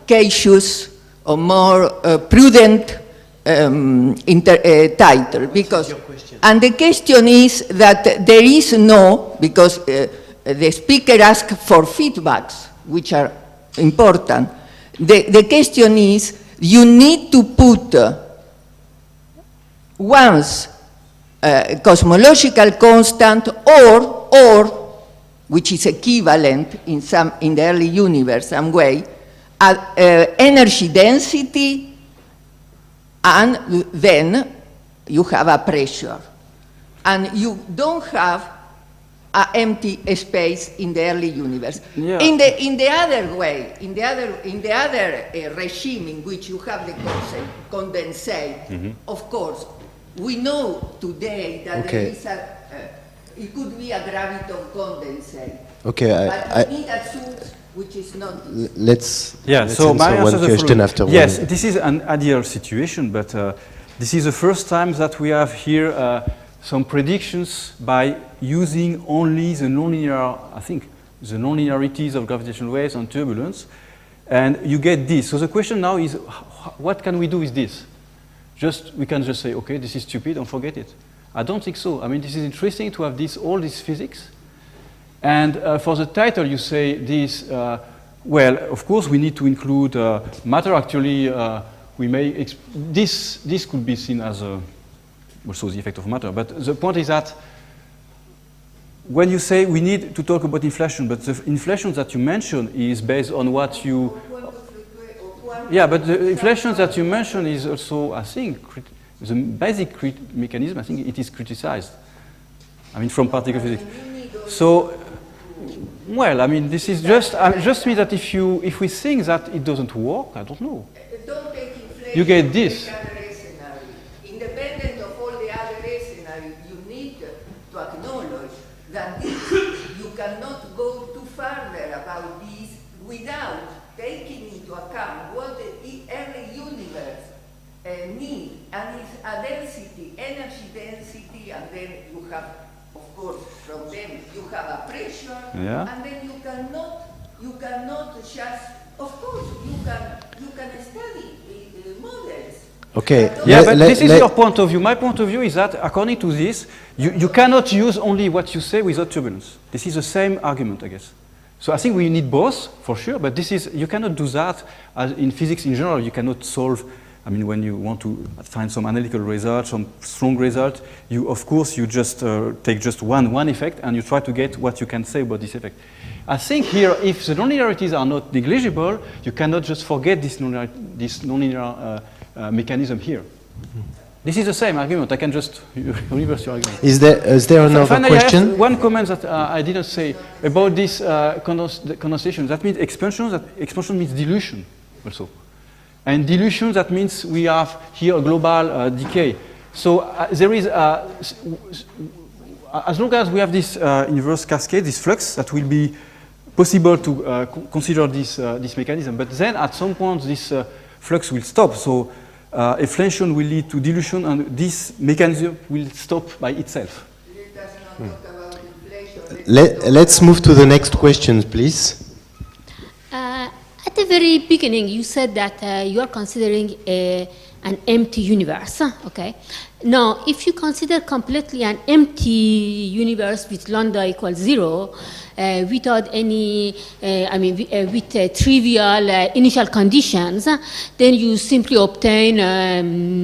Speaker 4: cautious or more prudent title, because and the question is that there is no, because the speaker asked for feedbacks, which are important. The question is, you need to put once cosmological constant or which is equivalent in the early universe some way, energy density, and then you have a pressure, and you don't have an empty space in the early universe.
Speaker 2: Yeah.
Speaker 4: In the other way, in the other regime in which you have the condensate, of course, we know today that there is it could be a graviton condensate.
Speaker 1: Okay,
Speaker 4: but we need a source which is not.
Speaker 1: Let's
Speaker 2: so my
Speaker 1: answer one question after one.
Speaker 2: Yes, this is an ideal situation, but this is the first time that we have here some predictions by using only the nonlinear, I think, the nonlinearities of gravitational waves and turbulence, and you get this. So the question now is, what can we do with this? we can just say, okay, this is stupid, don't forget it. I don't think so. I mean, this is interesting to have all this physics. And for the title, you say this, well, of course, we need to include matter. Actually, we may, this could be seen as also the effect of matter. But the point is that when you say we need to talk about inflation, but the inflation that you mention is based on what you... Yeah, but the inflation that you mention is also, I think, the basic mechanism, I think it is criticized. I mean, from particle physics. So, well, I mean, this is just means that if we think that it doesn't work, I don't know.
Speaker 4: Don't take inflation.
Speaker 2: You get this.
Speaker 4: Independent of all the other scenarios, you need to acknowledge that this, you cannot go too further about this without taking into account what the early universe needs, and it's a density, energy density, and then you have, of course, from them you have a pressure, and then you cannot just, of course, you can study models.
Speaker 1: Okay.
Speaker 2: Yeah, but this is your point of view. My point of view is that, according to this, you cannot use only what you say without turbulence. This is the same argument, I guess. So I think we need both, for sure, but you cannot do that in physics in general. You cannot solve, I mean, when you want to find some analytical result, some strong result, of course, you just take just one effect and you try to get what you can say about this effect. I think here, if the nonlinearities are not negligible, you cannot just forget this nonlinear mechanism here. This is the same argument. I can just reverse your argument.
Speaker 1: Is there another
Speaker 2: Finally,
Speaker 1: question?
Speaker 2: I have one comment that I didn't say about this condensation. That means expansion. That expansion means dilution also. And dilution, that means we have here a global decay. So there is, as long as we have this inverse cascade, this flux, that will be possible to consider this mechanism. But then at some point this flux will stop. So inflation will lead to dilution, and this mechanism will stop by itself.
Speaker 1: Let's move to the next question, please.
Speaker 5: At the very beginning, you said that you are considering an empty universe. Okay. Now, if you consider completely an empty universe with lambda equals 0, without any, with trivial initial conditions, then you simply obtain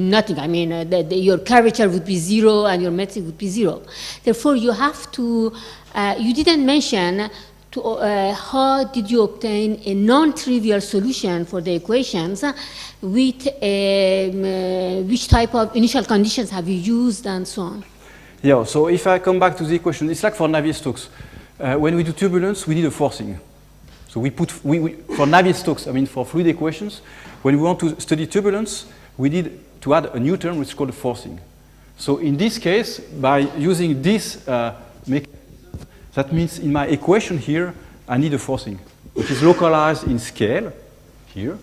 Speaker 5: nothing. I mean, your curvature would be 0 and your metric would be 0. Therefore, you have to, you didn't mention how did you obtain a non-trivial solution for the equations, with which type of initial conditions have you used, and so on.
Speaker 2: Yeah, so if I come back to the equation, it's like for Navier-Stokes. When we do turbulence, we need a forcing. So we put, for Navier-Stokes, I mean for fluid equations, when we want to study turbulence, we need to add a new term which is called a forcing. So in this case, by using this mechanism, that means in my equation here, I need a forcing, which is localized in scale, here.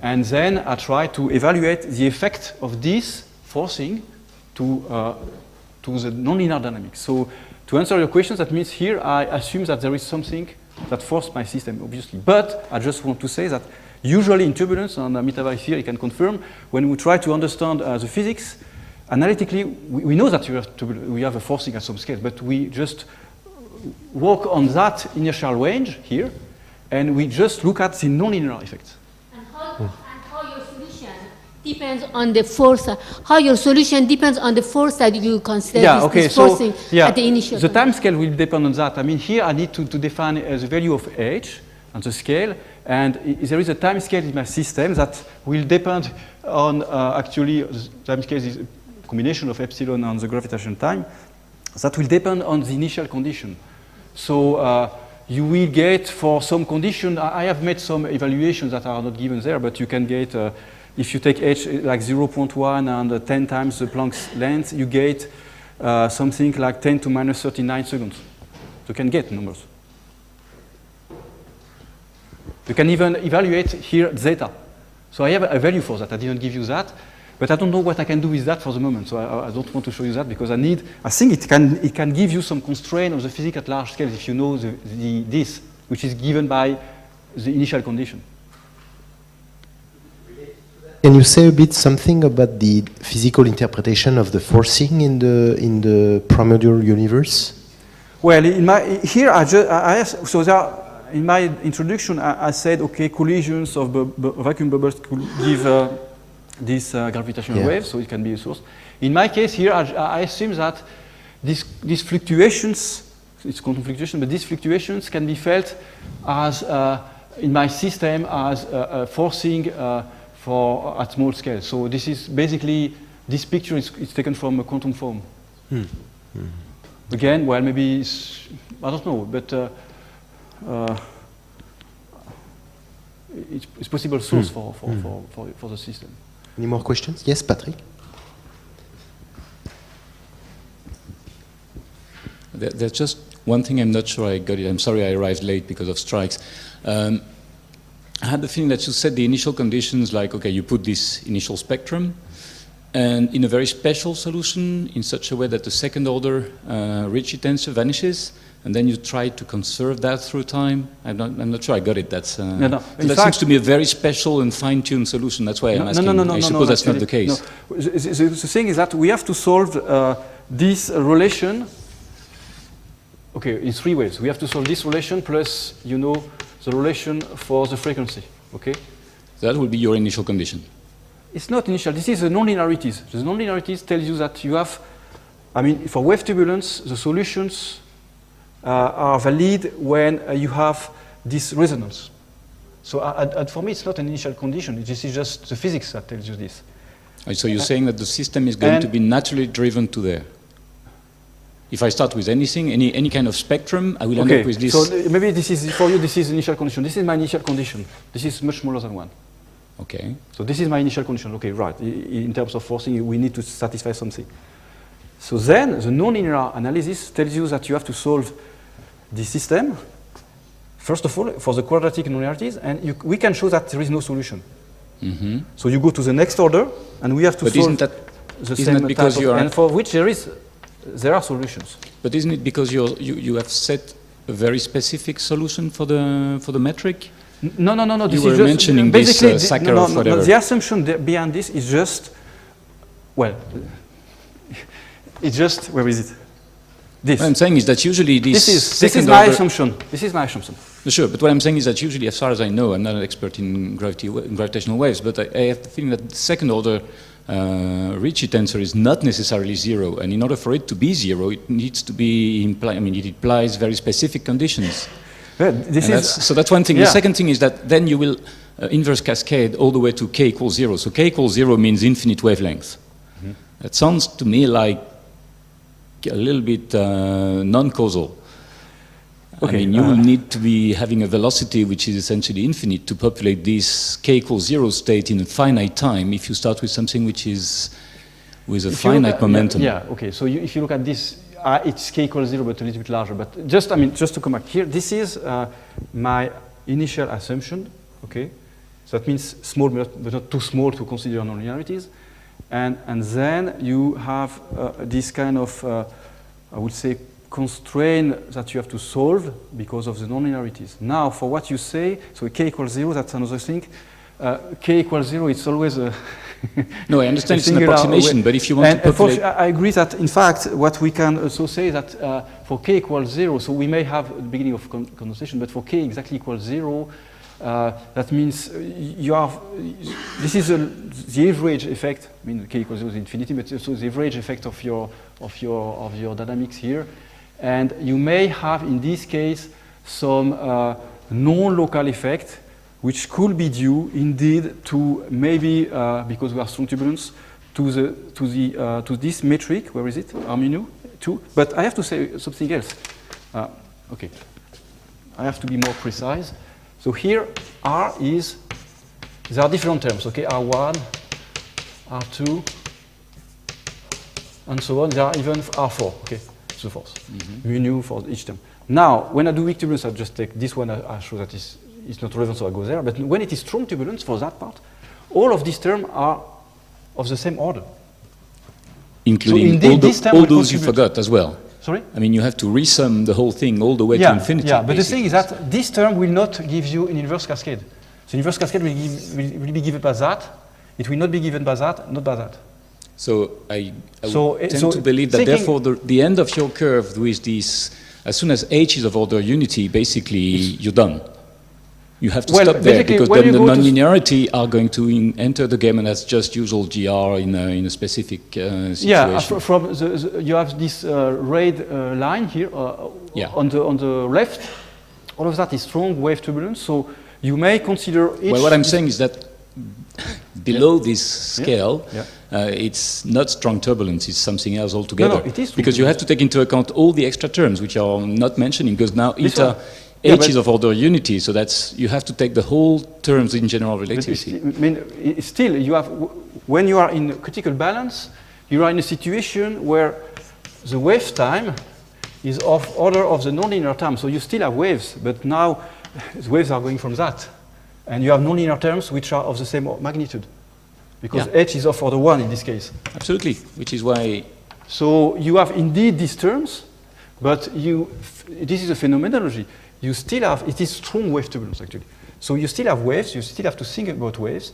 Speaker 2: And then I try to evaluate the effect of this forcing to the nonlinear dynamics. So to answer your question, that means here I assume that there is something that forced my system, obviously. But I just want to say that usually in turbulence, and Mitava here, you can confirm, when we try to understand the physics, analytically, we know that we have a forcing at some scale, but we just work on that initial range here, and we just look at the nonlinear effects.
Speaker 5: And how your solution depends on the force. How your solution depends on the force that you consider this forcing at the initial.
Speaker 2: The time scale will depend on that. I mean, here I need to define the value of h on the scale, and there is a time scale in my system that will depend on actually the time scale is a combination of epsilon and the gravitational time. That will depend on the initial condition. So you will get, for some condition, I have made some evaluations that are not given there, but you can get, if you take h like 0.1 and 10 times the Planck's length, you get something like 10 to minus 39 seconds. You can get numbers. You can even evaluate here zeta. So I have a value for that. I didn't give you that. But I don't know what I can do with that for the moment, so I don't want to show you that, because I think it can give you some constraint of the physics at large scale if you know this, which is given by the initial condition.
Speaker 1: Can you say a bit something about the physical interpretation of the forcing in the primordial universe?
Speaker 2: Well, in my introduction, I said, okay, collisions of vacuum bubbles could give this gravitational wave, so it can be a source. In my case here, I assume that these fluctuations, it's quantum fluctuation, but these fluctuations can be felt as, in my system, as forcing at small scale. So this is basically, this picture is taken from a quantum form. Again, well, maybe, I don't know, but it's possible source for the system.
Speaker 1: Any more questions? Yes, Patrick?
Speaker 6: There's just one thing I'm not sure I got it. I'm sorry I arrived late because of strikes. I had the feeling that you said the initial conditions, like, okay, you put this initial spectrum, and in a very special solution, in such a way that the second order Ricci tensor vanishes, and then you try to conserve that through time. I'm not sure I got it. That's that seems to be a very special and fine-tuned solution. That's why I'm asking. I suppose that's not the case.
Speaker 2: No. The thing is that we have to solve this relation. Okay, in three ways. We have to solve this relation plus, you know, the relation for the frequency. Okay.
Speaker 6: That would be your initial condition.
Speaker 2: It's not initial. This is the nonlinearities. The nonlinearities tells you that you have, I mean, for wave turbulence, the solutions are valid when you have this resonance. So for me, it's not an initial condition. This is just the physics that tells you this.
Speaker 6: So you're saying that the system is going to be naturally driven to there. If I start with anything, any kind of spectrum, I will end up with this.
Speaker 2: So maybe this is, for you, this is initial condition. This is my initial condition. This is much smaller than 1.
Speaker 6: Okay.
Speaker 2: So this is my initial condition. Okay, right. In terms of forcing, we need to satisfy something. So then, the nonlinear analysis tells you that you have to solve the system, first of all, for the quadratic nonlinearities, and we can show that there is no solution.
Speaker 6: Mm-hmm.
Speaker 2: So you go to the next order, and we have to solve the same type of, and for which there are solutions.
Speaker 6: But isn't it because you have set a very specific solution for the metric?
Speaker 2: No.
Speaker 6: You were mentioning this Sakharov, whatever.
Speaker 2: The assumption behind this is just, well, it's just, where is it? This.
Speaker 6: What I'm saying is that usually this
Speaker 2: is my assumption. This is my assumption.
Speaker 6: Sure, but what I'm saying is that usually, as far as I know, I'm not an expert in gravitational waves, but I have the feeling that the second order Ricci tensor is not necessarily 0, and in order for it to be 0, it needs to be it implies very specific conditions. So that's one thing. Yeah. The second thing is that then you will inverse cascade all the way to k equals 0. So k equals 0 means infinite wavelength. Mm-hmm. That sounds to me like a little bit non-causal. Okay, I mean, you will need to be having a velocity which is essentially infinite to populate this k equals 0 state in a finite time if you start with something which is with a finite momentum.
Speaker 2: Yeah, okay. So if you look at this, it's k equals 0 but a little bit larger. But just to come back here, this is my initial assumption, okay? So that means small but not too small to consider nonlinearities. And then you have this kind of, I would say, constraint that you have to solve because of the nonlinearities. Now, for what you say, so k equals 0, that's another thing. K equals 0, it's always a...
Speaker 6: No, I understand it's an approximation, but if you want to populate...
Speaker 2: I agree that, in fact, what we can also say that for k equals 0, so we may have the beginning of condensation, but for k exactly equals 0, that means you have... This is the average effect. I mean, k equals 0 is infinity, but also the average effect of your dynamics here. And you may have, in this case, some non-local effect, which could be due, indeed, to maybe, because we are strong turbulence, to this metric. Where is it? Arminu 2. But I have to say something else. Okay. I have to be more precise. So here, R is, there are different terms, okay? R1, R2, and so on. There are even R4, okay? So forth. Mu nu for each term. Now, when I do weak turbulence, I just take this one, I show that it's not relevant, so I go there. But when it is strong turbulence, for that part, all of these terms are of the same order.
Speaker 6: Including so all those you forgot as well.
Speaker 2: Sorry?
Speaker 6: I mean, you have to resum the whole thing all the way to infinity.
Speaker 2: Yeah, but the thing is that this term will not give you an inverse cascade. The inverse cascade will be given by that. it will not be given by that, not by that.
Speaker 6: So I
Speaker 2: So,
Speaker 6: would tend
Speaker 2: so
Speaker 6: to believe that
Speaker 2: thinking-
Speaker 6: therefore the end of your curve with this, as soon as H is of order unity, basically you're done. You have to
Speaker 2: Well,
Speaker 6: stop there
Speaker 2: basically,
Speaker 6: because
Speaker 2: when
Speaker 6: then the
Speaker 2: you go to
Speaker 6: non-linearity are going to enter the game, and that's just usual GR in a specific situation.
Speaker 2: Yeah, from you have this red line here
Speaker 6: Yeah.
Speaker 2: on the left. All of that is strong wave turbulence. So you may consider each.
Speaker 6: Well, what I'm saying is that below this scale,
Speaker 2: Yeah.
Speaker 6: it's not strong turbulence, it's something else altogether.
Speaker 2: No, it is strong
Speaker 6: because you have to take into account all the extra terms which are not mentioning, because now
Speaker 2: This
Speaker 6: eta
Speaker 2: one. Yeah,
Speaker 6: H
Speaker 2: but-
Speaker 6: is of order unity, so that's, you have to take the whole terms in general
Speaker 2: But it's-
Speaker 6: relativity.
Speaker 2: I mean, still, you have when you are in critical balance, you are in a situation where the wave time is of order of the nonlinear term. So you still have waves, but now the waves are going from that, and you have nonlinear terms which are of the same magnitude, because
Speaker 6: Yeah.
Speaker 2: H is of order 1 in this case.
Speaker 6: Absolutely, which is why
Speaker 2: So you have indeed these terms, but this is a phenomenology. You still have, it is strong wave turbulence actually. So you still have waves, you still have to think about waves,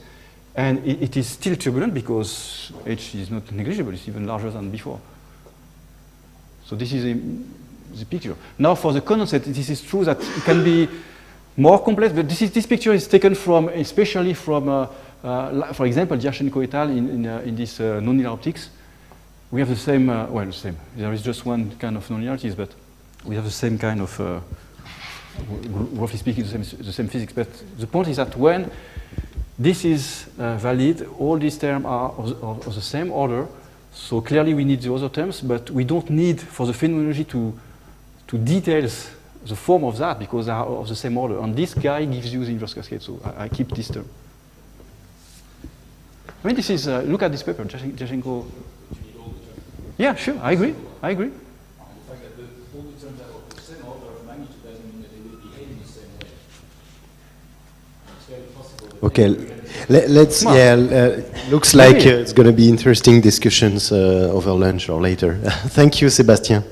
Speaker 2: and it is still turbulent because H is not negligible, it's even larger than before. So this is the picture. Now for the condensate, this is true that it can be more complex, but this picture is taken from, especially from, for example, Diachenko et al. In this nonlinear optics. We have the same, well, the same. There is just one kind of nonlinearities, but we have the same kind of, roughly speaking, the same physics. But the point is that when this is valid, all these terms are of the same order. So clearly we need the other terms, but we don't need for the phenomenology to details the form of that because they are of the same order. And this guy gives you the inverse cascade, so I keep this term. I mean, this is, look at this paper, Diachenko. Yeah, sure, I agree.
Speaker 1: Okay, let's. Yeah, looks like it's going to be interesting discussions over lunch or later. Thank you, Sébastien.